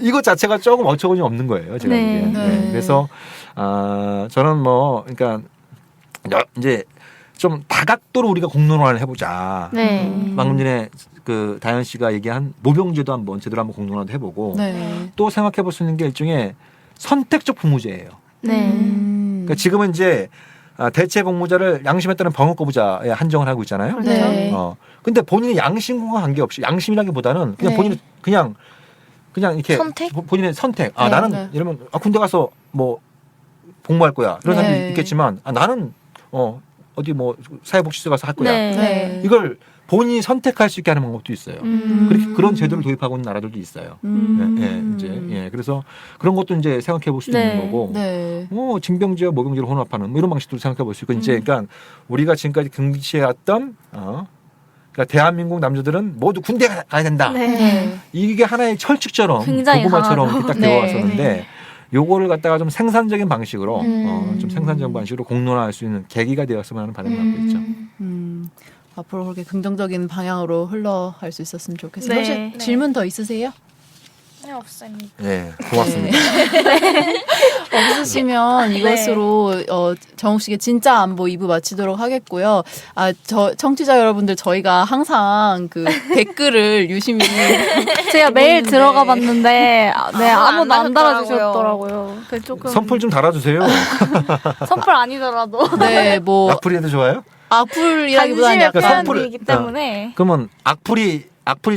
이것 자체가 조금 어처구니 없는 거예요. 제가 네. 보기엔. 네. 그래서 저는 뭐 그러니까 이제 좀 다각도로 우리가 공론화를 해보자. 네. 방금 전에 그 다현 씨가 얘기한 모병제도 한번 제대로 한번 공론화도 해보고 네. 또 생각해 볼 수 있는 게 일종의 선택적 복무제예요. 네. 그러니까 지금은 이제 대체 복무자를 양심에 따른 병역 거부자에 한정을 하고 있잖아요. 네. 근데 본인의 양심과 관계없이 양심이라기보다는 그냥 네. 본인이 그냥 이렇게 선택? 본인의 선택. 네, 나는 네. 이러면 군대 가서 뭐 복무할 거야. 이런 네. 사람도 있겠지만 나는 어디 뭐 사회복지소 가서 할 거야. 네. 네. 이걸 본인이 선택할 수 있게 하는 방법도 있어요. 그렇게 그런 제도를 도입하고 있는 나라들도 있어요. 그래서 그런 것도 이제 생각해 볼 수도 네. 있는 거고. 네. 징병제와 모병제를 혼합하는 뭐 이런 방식도 생각해 볼 수 있고 이제 그러니까 우리가 지금까지 긍지해왔던 그러니까 대한민국 남자들은 모두 군대 가야 된다. 네. 이게 하나의 철칙처럼 굉장히 도구말처럼 강하죠. 이렇게 딱 네. 되어왔었는데 요거를 갖다가 좀 생산적인 방식으로 좀 생산적인 방식으로 공론화할 수 있는 계기가 되었으면 하는 바람을 갖고 있죠. 앞으로 그렇게 긍정적인 방향으로 흘러갈 수 있었으면 좋겠어요. 네. 혹시 네. 질문 더 있으세요? 네, 없습니다. 네, 고맙습니다. 없으시면 이것으로 정욱식의 진짜 안보 2부 마치도록 하겠고요. 청취자 여러분들 저희가 항상 그 댓글을 유심히 제가 매일 보는데. 들어가 봤는데 네, 아무도 안 안 달아주셨더라고요. 그 조금 선풀 좀 달아주세요. 선풀 아니더라도 네, 뭐 악플이도 좋아요? 악플이라기보다는 관심의 약간 선풀을- 표현이기 때문에 그러면 악플이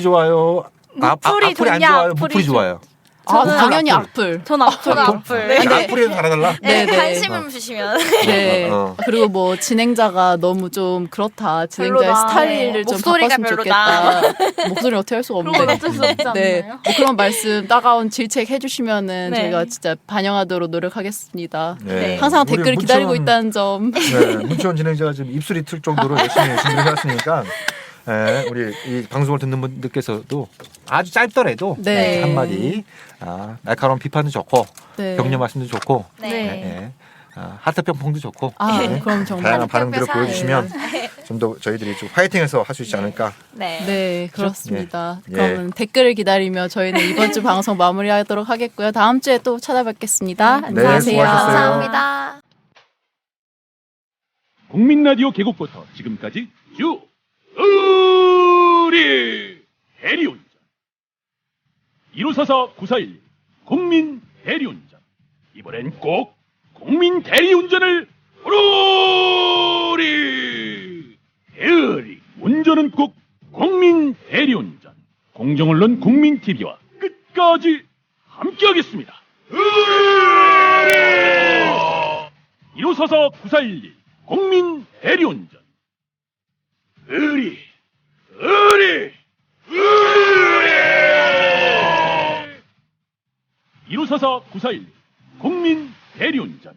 좋아요? 무풀이 악플이 안 좋냐, 좋아요? 악플이 무풀이 좋- 좋아요? 당연히 악플. 전 악플. 네. 네. 악플이라도 달아달라? 네, 네. 관심을 주시면 네. 어. 그리고 뭐 진행자가 너무 좀 그렇다. 진행자의 별로다. 스타일을 네. 좀 목소리가 바꿨으면 별로다. 좋겠다. 목소리는 어떻게 할 수가 그런 건 없는데. 어쩔 수 없지 않나요? 네. 뭐 그런 말씀 따가운 질책 해주시면은 네. 저희가 진짜 반영하도록 노력하겠습니다. 네. 항상 우리 댓글 기다리고 있다는 점. 네, 문치원 진행자가 지금 입술이 틀 정도로 열심히 준비를 해왔으니까 우리 이 방송을 듣는 분들께서도 아주 짧더라도 네. 한마디 날카로운 비판도 좋고 네. 격려 말씀도 좋고 네. 하트병풍도 좋고 그럼 정말. 다양한 반응들을 하트병 보여주시면 좀 더 저희들이 좀 화이팅해서 할 수 있지 않을까. 네. 네, 그렇습니다. 예. 그러면 댓글을 기다리며 저희는 이번 주 방송 마무리하도록 하겠고요. 다음 주에 또 찾아뵙겠습니다. 안녕하세요. 수고하셨어요. 감사합니다. 국민 라디오 개국부터 지금까지 쭉 우리 대리운전 1호사사 9411 국민 대리운전 이번엔 꼭 국민 대리운전을 오리 대리 운전은 꼭 국민 대리운전 공정언론 국민TV와 끝까지 함께하겠습니다. 1호사사 9411 국민 대리운전 의리 1호사사 9411 국민 대리운전